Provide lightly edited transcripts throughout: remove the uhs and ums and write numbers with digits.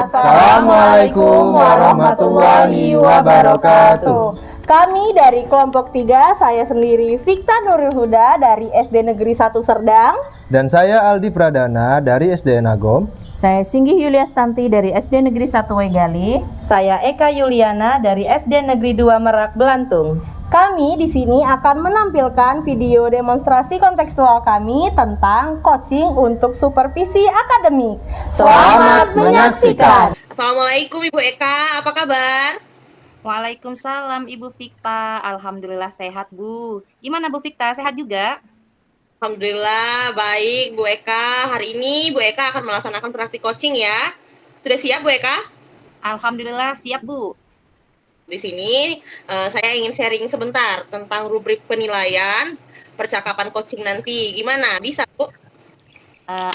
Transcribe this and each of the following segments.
Assalamualaikum warahmatullahi wabarakatuh. Kami dari kelompok 3, saya sendiri Fikta Nuril Huda dari SD Negeri 1 Serdang. Dan saya Aldi Pradana dari SD Nagom. Saya Singgih Yuliastanti dari SD Negeri 1 Wegali. Saya Eka Yuliana dari SD Negeri 2 Merak Belantung. Kami di sini akan menampilkan video demonstrasi kontekstual kami tentang coaching untuk supervisi akademik. Selamat menyaksikan. Assalamualaikum Ibu Eka, apa kabar? Waalaikumsalam Ibu Fikta. Alhamdulillah sehat Bu. Gimana Bu Fikta, sehat juga? Alhamdulillah baik Bu Eka. Hari ini Bu Eka akan melaksanakan praktik coaching ya. Sudah siap Bu Eka? Alhamdulillah siap Bu. Di sini saya ingin sharing sebentar tentang rubrik penilaian percakapan coaching nanti. Gimana? Bisa Bu?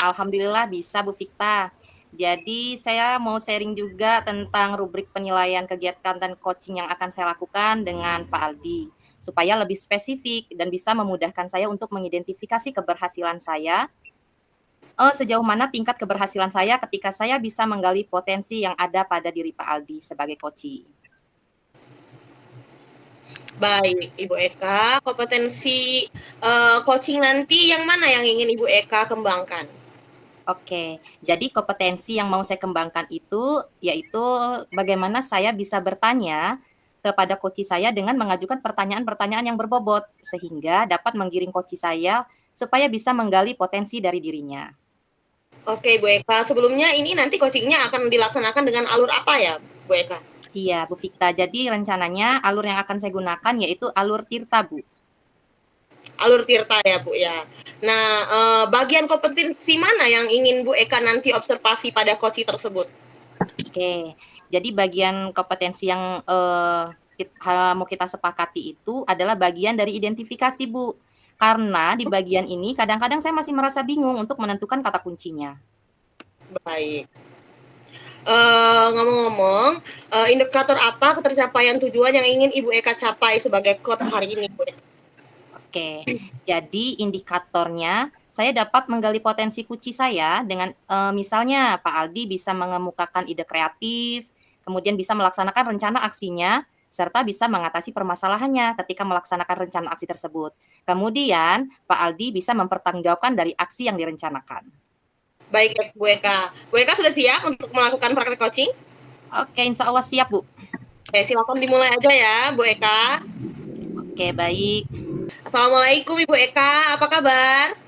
Alhamdulillah bisa Bu Fikta. Jadi saya mau sharing juga tentang rubrik penilaian kegiatan dan coaching yang akan saya lakukan dengan Pak Aldi. Supaya lebih spesifik dan bisa memudahkan saya untuk mengidentifikasi keberhasilan saya. Sejauh mana tingkat keberhasilan saya ketika saya bisa menggali potensi yang ada pada diri Pak Aldi sebagai coaching. Baik, Ibu Eka, kompetensi coaching nanti yang mana yang ingin Ibu Eka kembangkan? Oke, jadi kompetensi yang mau saya kembangkan itu yaitu bagaimana saya bisa bertanya kepada coach saya dengan mengajukan pertanyaan-pertanyaan yang berbobot sehingga dapat menggiring coach saya supaya bisa menggali potensi dari dirinya. Oke, Bu Eka. Sebelumnya ini nanti coachingnya akan dilaksanakan dengan alur apa ya, Bu Eka? Iya, Bu Fikta. Jadi rencananya alur yang akan saya gunakan yaitu alur Tirta, Bu. Alur Tirta ya, Bu ya. Nah, bagian kompetensi mana yang ingin Bu Eka nanti observasi pada coach tersebut? Oke, jadi bagian kompetensi yang mau kita sepakati itu adalah bagian dari identifikasi, Bu. Karena di bagian ini kadang-kadang saya masih merasa bingung untuk menentukan kata kuncinya. Baik. Ngomong-ngomong, indikator apa ketercapaian tujuan yang ingin Ibu Eka capai sebagai coach hari ini, Bu? Oke, jadi indikatornya saya dapat menggali potensi kunci saya dengan misalnya Pak Aldi bisa mengemukakan ide kreatif, kemudian bisa melaksanakan rencana aksinya, serta bisa mengatasi permasalahannya ketika melaksanakan rencana aksi tersebut. Kemudian Pak Aldi bisa mempertanggungjawabkan dari aksi yang direncanakan. Baik, Bu Eka. Bu Eka sudah siap untuk melakukan praktek coaching? Oke, insya Allah siap, Bu. Oke, silakan dimulai aja ya, Bu Eka. Oke, baik. Assalamualaikum Ibu Eka, apa kabar?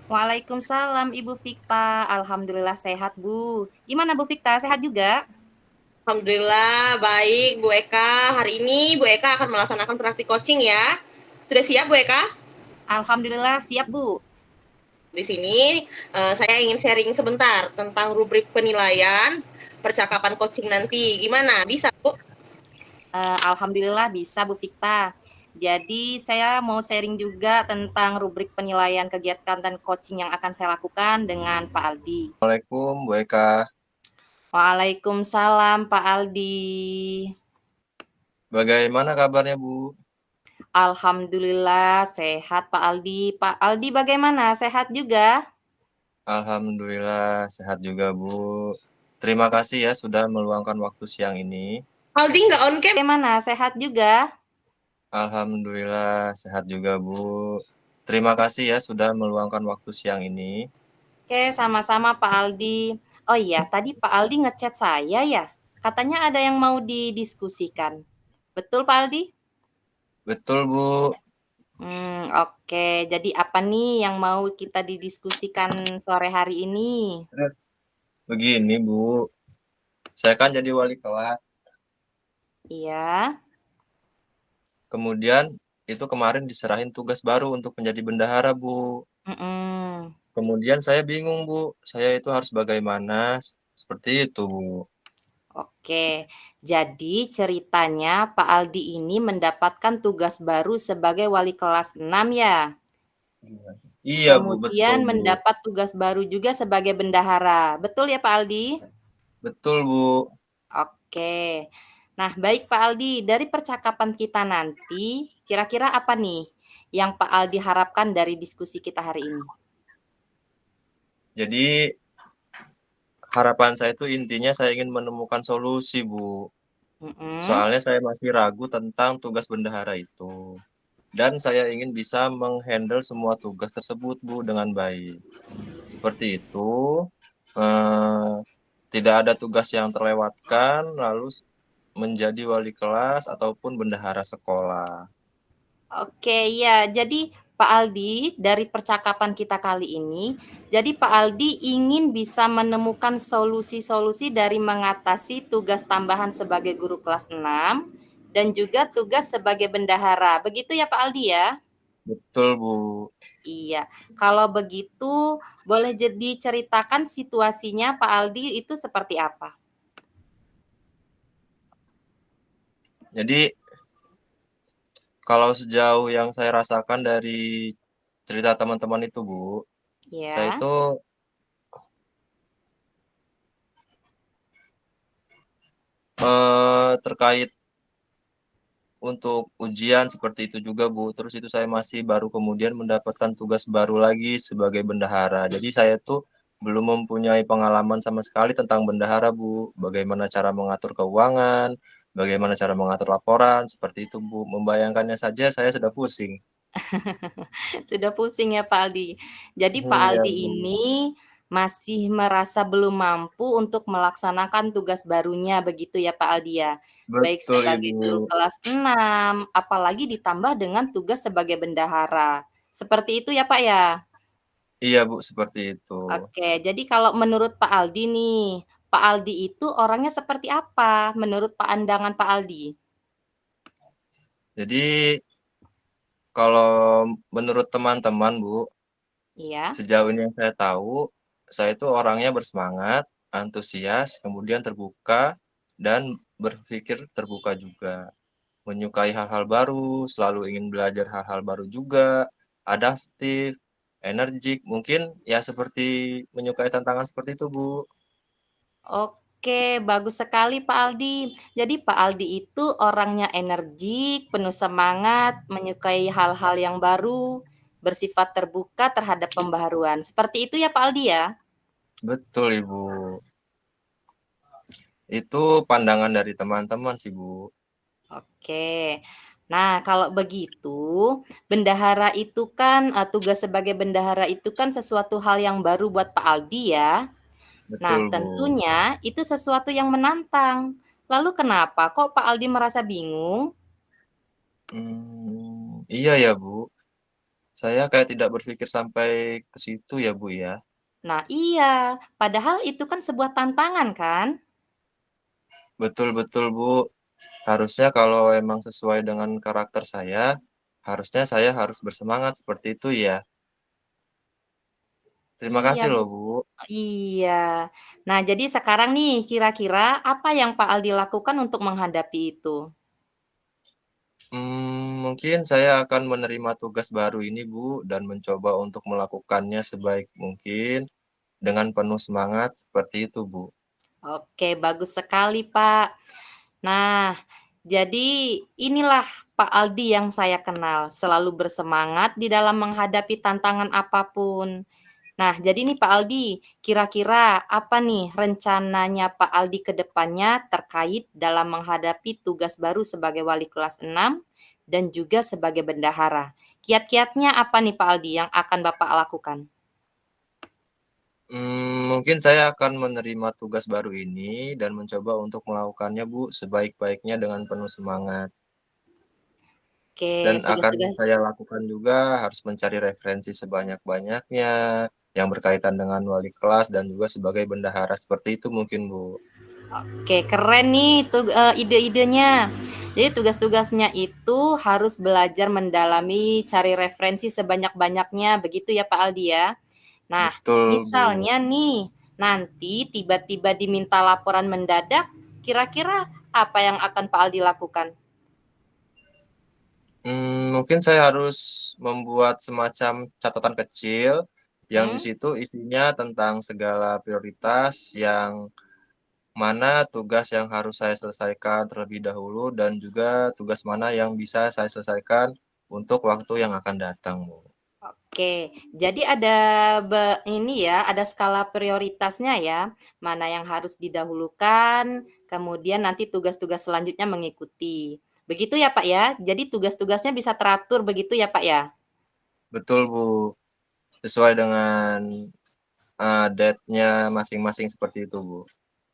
Waalaikumsalam Ibu Fikta. Alhamdulillah sehat, Bu. Gimana Bu Fikta, sehat juga? Alhamdulillah baik, Bu Eka. Hari ini Bu Eka akan melaksanakan praktik coaching ya. Sudah siap, Bu Eka? Alhamdulillah siap, Bu. Di sini saya ingin sharing sebentar tentang rubrik penilaian percakapan coaching nanti. Gimana? Bisa, Bu? Alhamdulillah bisa, Bu Fikta. Jadi saya mau sharing juga tentang rubrik penilaian kegiatan dan coaching yang akan saya lakukan dengan Pak Aldi. Assalamualaikum Bu Eka. Waalaikumsalam Pak Aldi. Bagaimana kabarnya Bu? Alhamdulillah sehat Pak Aldi. Pak Aldi bagaimana? Sehat juga? Alhamdulillah sehat juga Bu. Terima kasih ya sudah meluangkan waktu siang ini. Aldi nggak on cam? Bagaimana? Sehat juga? Alhamdulillah sehat juga Bu. Terima kasih ya sudah meluangkan waktu siang ini. Oke, sama-sama Pak Aldi. Oh iya, tadi Pak Aldi ngechat saya ya. Katanya ada yang mau didiskusikan. Betul Pak Aldi? Betul Bu. Oke. Jadi apa nih yang mau kita didiskusikan sore hari ini? Begini Bu, saya kan jadi wali kelas. Iya. Kemudian itu kemarin diserahin tugas baru untuk menjadi bendahara Bu. Mm-mm. Kemudian saya bingung Bu, saya itu harus bagaimana? Seperti itu Bu. Oke, jadi ceritanya Pak Aldi ini mendapatkan tugas baru sebagai wali kelas 6 ya. Iya Bu, betul Kemudian Bu. mendapat tugas baru juga sebagai bendahara. Betul ya Pak Aldi? Betul Bu. Oke. Nah, baik Pak Aldi, dari percakapan kita nanti, kira-kira apa nih yang Pak Aldi harapkan dari diskusi kita hari ini? Jadi harapan saya itu intinya saya ingin menemukan solusi, Bu. Mm-mm. Soalnya saya masih ragu tentang tugas bendahara itu. Dan saya ingin bisa menghandle semua tugas tersebut, Bu, dengan baik. Seperti itu, eh, tidak ada tugas yang terlewatkan, lalu menjadi wali kelas ataupun bendahara sekolah. Oke, ya. Jadi Pak Aldi, dari percakapan kita kali ini, jadi Pak Aldi ingin bisa menemukan solusi-solusi dari mengatasi tugas tambahan sebagai guru kelas 6 dan juga tugas sebagai bendahara. Begitu ya Pak Aldi ya? Betul, Bu. Iya. Kalau begitu, boleh jadi ceritakan situasinya Pak Aldi itu seperti apa? Jadi, kalau sejauh yang saya rasakan dari cerita teman-teman itu, Bu, saya Ya. itu terkait untuk ujian seperti itu juga, Bu. Terus itu saya masih baru kemudian mendapatkan tugas baru lagi sebagai bendahara. Jadi saya tuh belum mempunyai pengalaman sama sekali tentang bendahara, Bu. Bagaimana cara mengatur keuangan, bagaimana cara mengatur laporan, seperti itu, Bu. Membayangkannya saja saya sudah pusing. Sudah pusing ya Pak Aldi. Jadi Pak Iya, Aldi Bu. ini masih merasa belum mampu untuk melaksanakan tugas barunya begitu ya Pak Aldi ya. Baik Betul, sebagai guru Ibu. kelas 6, apalagi ditambah dengan tugas sebagai bendahara. Seperti itu ya Pak ya? Iya, Bu, seperti itu. Oke, jadi kalau menurut Pak Aldi nih, Pak Aldi itu orangnya seperti apa menurut pandangan Pak Aldi? Jadi kalau menurut teman-teman, Bu, Iya. sejauh ini yang saya tahu, saya itu orangnya bersemangat, antusias, kemudian terbuka, dan berpikir terbuka juga. Menyukai hal-hal baru, selalu ingin belajar hal-hal baru juga, adaptif, energik, mungkin ya seperti menyukai tantangan seperti itu, Bu. Oke, bagus sekali Pak Aldi. Jadi Pak Aldi itu orangnya energik, penuh semangat, menyukai hal-hal yang baru, bersifat terbuka terhadap pembaharuan. Seperti itu ya Pak Aldi ya? Betul, Ibu. Itu pandangan dari teman-teman sih, Bu. Oke. Nah, kalau begitu, bendahara itu kan tugas sebagai bendahara itu kan sesuatu hal yang baru buat Pak Aldi ya. Nah, Betul, Bu. tentunya itu sesuatu yang menantang. Lalu kenapa kok Pak Aldi merasa bingung? Iya ya, Bu. Saya kayak tidak berpikir sampai ke situ ya, Bu, ya. Nah, iya, padahal itu kan sebuah tantangan kan? Betul betul, Bu. Harusnya kalau emang sesuai dengan karakter saya, harusnya saya harus bersemangat seperti itu ya. Terima Iya, kasih loh, Bu. iya. Nah, jadi sekarang nih, kira-kira apa yang Pak Aldi lakukan untuk menghadapi itu? Mungkin saya akan menerima tugas baru ini, Bu, dan mencoba untuk melakukannya sebaik mungkin dengan penuh semangat seperti itu, Bu. Oke, bagus sekali, Pak. Nah, jadi inilah Pak Aldi yang saya kenal, selalu bersemangat di dalam menghadapi tantangan apapun. Nah, jadi nih Pak Aldi, kira-kira apa nih rencananya Pak Aldi ke depannya terkait dalam menghadapi tugas baru sebagai wali kelas 6 dan juga sebagai bendahara? Kiat-kiatnya apa nih Pak Aldi yang akan Bapak lakukan? Mungkin saya akan menerima tugas baru ini dan mencoba untuk melakukannya, Bu, sebaik-baiknya dengan penuh semangat. Dan Oke, akan tugas-tugas. saya lakukan juga harus mencari referensi sebanyak-banyaknya yang berkaitan dengan wali kelas dan juga sebagai bendahara seperti itu mungkin, Bu. Oke, keren nih ide-idenya. Jadi tugas-tugasnya itu harus belajar mendalami, cari referensi sebanyak-banyaknya, begitu ya Pak Aldi ya? Nah, Betul, Bu. misalnya nih, nanti tiba-tiba diminta laporan mendadak, kira-kira apa yang akan Pak Aldi lakukan? Mungkin saya harus membuat semacam catatan kecil yang di Hmm? situ isinya tentang segala prioritas yang mana tugas yang harus saya selesaikan terlebih dahulu dan juga tugas mana yang bisa saya selesaikan untuk waktu yang akan datang, Bu. Oke, jadi ada ini ya, ada skala prioritasnya ya, mana yang harus didahulukan, kemudian nanti tugas-tugas selanjutnya mengikuti. Begitu ya Pak ya? Jadi tugas-tugasnya bisa teratur begitu ya Pak ya? Betul, Bu. Sesuai dengan date-nya masing-masing seperti itu, Bu.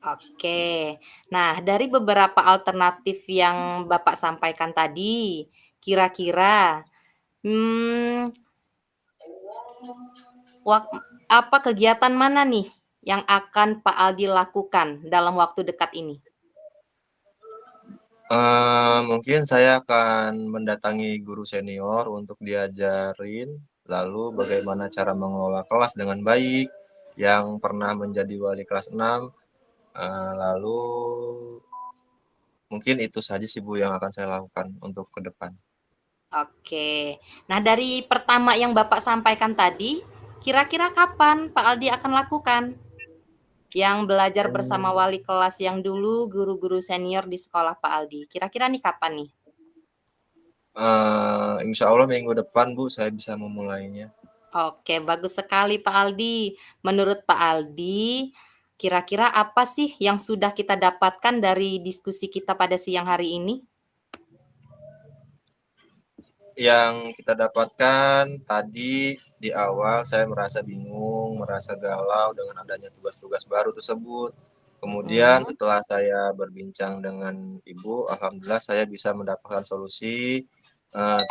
Oke. Nah, dari beberapa alternatif yang Bapak sampaikan tadi, kira-kira, hmm, apa kegiatan mana nih yang akan Pak Aldi lakukan dalam waktu dekat ini? Mungkin saya akan mendatangi guru senior untuk diajarin, lalu bagaimana cara mengelola kelas dengan baik, yang pernah menjadi wali kelas 6, lalu mungkin itu saja sih Bu yang akan saya lakukan untuk ke depan. Oke. Nah, dari pertama yang Bapak sampaikan tadi, kira-kira kapan Pak Aldi akan lakukan? Yang belajar bersama wali kelas yang dulu guru-guru senior di sekolah Pak Aldi. Kira-kira nih kapan nih? Insya Allah minggu depan Bu saya bisa memulainya. Oke, bagus sekali Pak Aldi. Menurut Pak Aldi, kira-kira apa sih yang sudah kita dapatkan dari diskusi kita pada siang hari ini? Yang kita dapatkan tadi di awal saya merasa bingung, merasa galau dengan adanya tugas-tugas baru tersebut. Kemudian setelah saya berbincang dengan Ibu, alhamdulillah saya bisa mendapatkan solusi.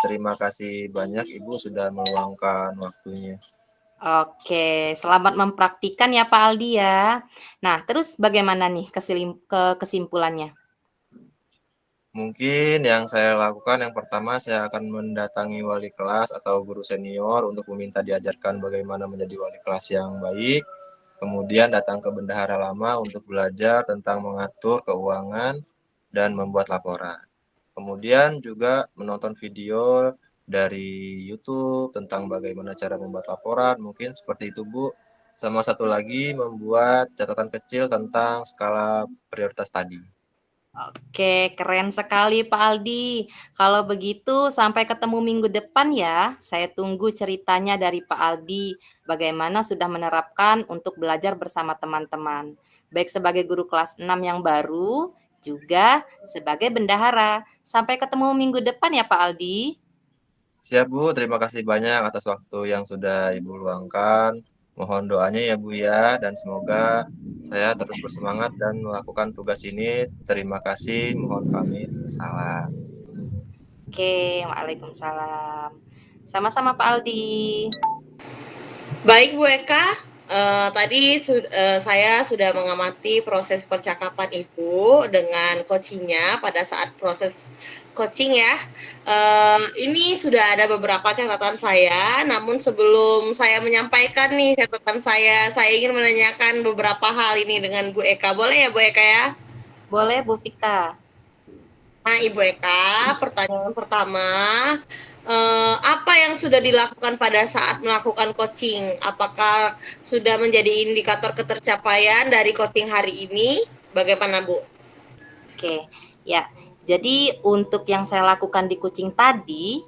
Terima kasih banyak Ibu sudah meluangkan waktunya. Oke, selamat mempraktikkan ya Pak Aldi ya. Nah, terus bagaimana nih kesimpulannya? Mungkin yang saya lakukan yang pertama saya akan mendatangi wali kelas atau guru senior untuk meminta diajarkan bagaimana menjadi wali kelas yang baik. Kemudian datang ke bendahara lama untuk belajar tentang mengatur keuangan dan membuat laporan. Kemudian juga menonton video dari YouTube tentang bagaimana cara membuat laporan, mungkin seperti itu Bu. Sama satu lagi membuat catatan kecil tentang skala prioritas tadi. Oke, keren sekali Pak Aldi. Kalau begitu sampai ketemu minggu depan ya. Saya tunggu ceritanya dari Pak Aldi bagaimana sudah menerapkan untuk belajar bersama teman-teman. Baik sebagai guru kelas 6 yang baru, juga sebagai bendahara. Sampai ketemu minggu depan ya Pak Aldi. Siap Bu, terima kasih banyak atas waktu yang sudah Ibu luangkan. Mohon doanya ya Bu ya, dan semoga saya terus bersemangat dan melakukan tugas ini. Terima kasih, mohon pamit. Salam. Oke, waalaikumsalam. Sama-sama Pak Aldi. Baik Bu Eka, tadi saya sudah mengamati proses percakapan Ibu dengan coachingnya pada saat proses coaching ya. Ini sudah ada beberapa catatan saya, namun sebelum saya menyampaikan nih catatan saya ingin menanyakan beberapa hal ini dengan Bu Eka. Boleh ya Bu Eka ya? Boleh Bu Fikta. Nah Ibu Eka, pertanyaan pertama, apa yang sudah dilakukan pada saat melakukan coaching? Apakah sudah menjadi indikator ketercapaian dari coaching hari ini? Bagaimana Bu? Oke, ya. Jadi untuk yang saya lakukan di kucing tadi,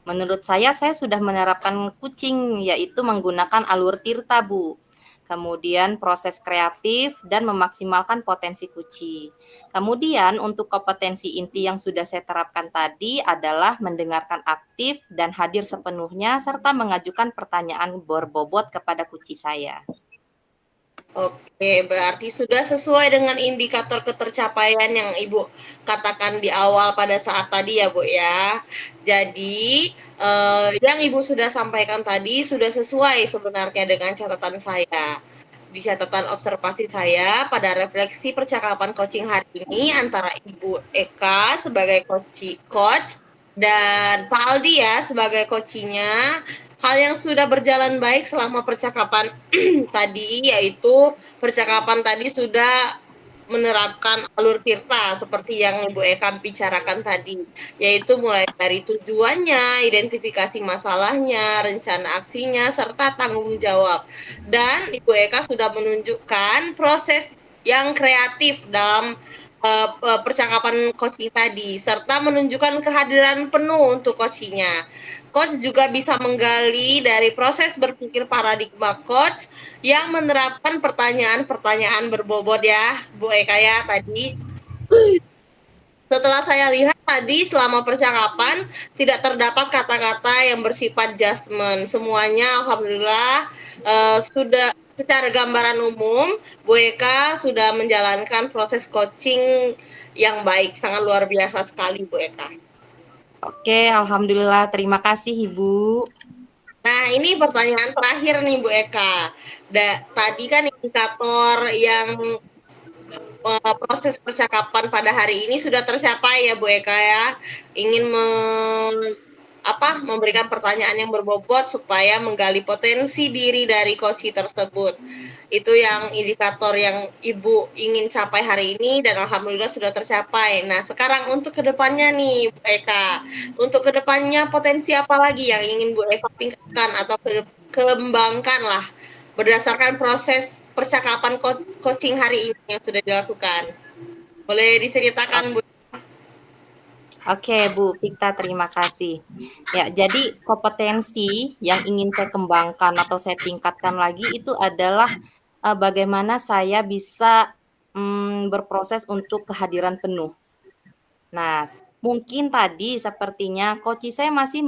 menurut saya sudah menerapkan kucing, yaitu menggunakan alur tirta, Bu. Kemudian proses kreatif dan memaksimalkan potensi kucing. Kemudian untuk kompetensi inti yang sudah saya terapkan tadi adalah mendengarkan aktif dan hadir sepenuhnya serta mengajukan pertanyaan berbobot kepada kucing saya. Oke, berarti sudah sesuai dengan indikator ketercapaian yang Ibu katakan di awal pada saat tadi ya Bu ya. Jadi yang Ibu sudah sampaikan tadi sudah sesuai sebenarnya dengan catatan saya. Di catatan observasi saya pada refleksi percakapan coaching hari ini antara Ibu Eka sebagai coach dan Pak Aldi ya sebagai coachingnya, hal yang sudah berjalan baik selama percakapan tadi yaitu percakapan tadi sudah menerapkan alur tirta seperti yang Ibu Eka bicarakan tadi, yaitu mulai dari tujuannya, identifikasi masalahnya, rencana aksinya, serta tanggung jawab. Dan Ibu Eka sudah menunjukkan proses yang kreatif dalam percakapan coaching tadi, serta menunjukkan kehadiran penuh untuk coachingnya. Coach juga bisa menggali dari proses berpikir paradigma coach yang menerapkan pertanyaan-pertanyaan berbobot ya, Bu Eka ya tadi. Setelah saya lihat tadi selama percakapan tidak terdapat kata-kata yang bersifat judgment. Semuanya alhamdulillah sudah secara gambaran umum Bu Eka sudah menjalankan proses coaching yang baik, sangat luar biasa sekali Bu Eka. Oke, alhamdulillah. Terima kasih, Ibu. Nah, ini pertanyaan terakhir nih Bu Eka. Tadi kan indikator yang proses percakapan pada hari ini sudah tercapai ya Bu Eka ya. Ingin memberikan pertanyaan yang berbobot supaya menggali potensi diri dari coach tersebut. Itu yang indikator yang Ibu ingin capai hari ini dan alhamdulillah sudah tercapai. Nah, sekarang untuk kedepannya nih Bu Eka. Untuk kedepannya potensi apa lagi yang ingin Bu Eka tingkatkan atau kembangkan lah berdasarkan proses percakapan coaching hari ini yang sudah dilakukan. Boleh diceritakan Bu? Oke, Bu Fikta, terima kasih. Ya, jadi kompetensi yang ingin saya kembangkan atau saya tingkatkan lagi itu adalah bagaimana saya bisa berproses untuk kehadiran penuh. Nah, mungkin tadi sepertinya coach saya masih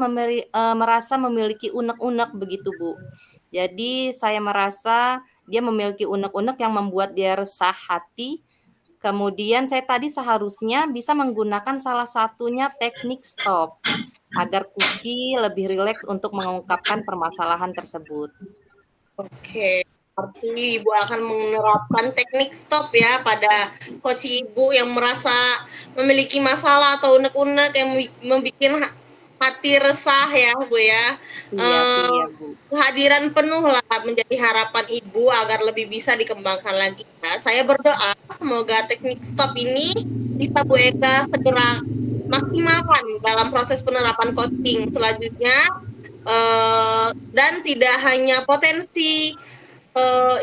merasa memiliki unek-unek begitu, Bu. Jadi saya merasa dia memiliki unek-unek yang membuat dia resah hati. Kemudian saya tadi seharusnya bisa menggunakan salah satunya teknik stop agar Kuki lebih rileks untuk mengungkapkan permasalahan tersebut. Oke, arti Ibu akan menerapkan teknik stop ya pada coach Ibu yang merasa memiliki masalah atau unek-unek yang membuat hati resah ya Bu ya. Iya sih ya Bu. Kehadiran penuh lah menjadi harapan Ibu agar lebih bisa dikembangkan lagi. Nah, saya berdoa semoga teknik stop ini bisa Bu Eka segera maksimalkan dalam proses penerapan coaching selanjutnya dan tidak hanya potensi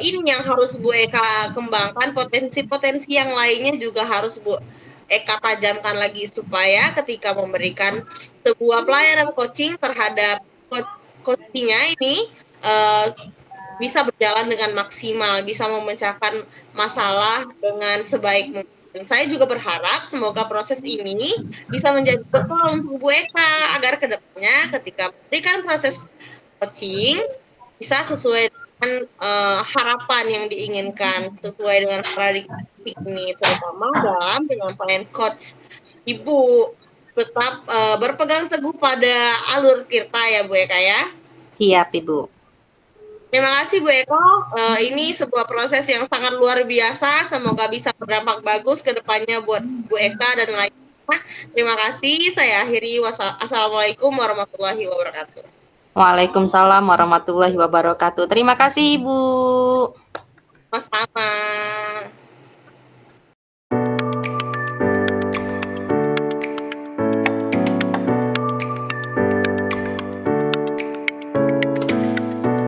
ini yang harus Bu Eka kembangkan, potensi-potensi yang lainnya juga harus Bu Eka tajamkan lagi supaya ketika memberikan sebuah pelayanan coaching terhadap coachingnya ini bisa berjalan dengan maksimal, bisa memecahkan masalah dengan sebaik mungkin. Saya juga berharap semoga proses ini bisa menjadi bekal untuk Bu Eka agar kedepannya ketika memberikan proses coaching bisa sesuai dengan harapan yang diinginkan, sesuai dengan paradigma ini, terutama dalam penyampaian coach Ibu tetap berpegang teguh pada alur tirta ya Bu Eka ya. Siap Ibu. Terima kasih Bu Eko. Ini sebuah proses yang sangat luar biasa. Semoga bisa berdampak bagus ke depannya buat Bu Eka dan lainnya. Terima kasih. Saya akhiri. Assalamualaikum warahmatullahi wabarakatuh. Waalaikumsalam warahmatullahi wabarakatuh. Terima kasih Ibu. Sama-sama.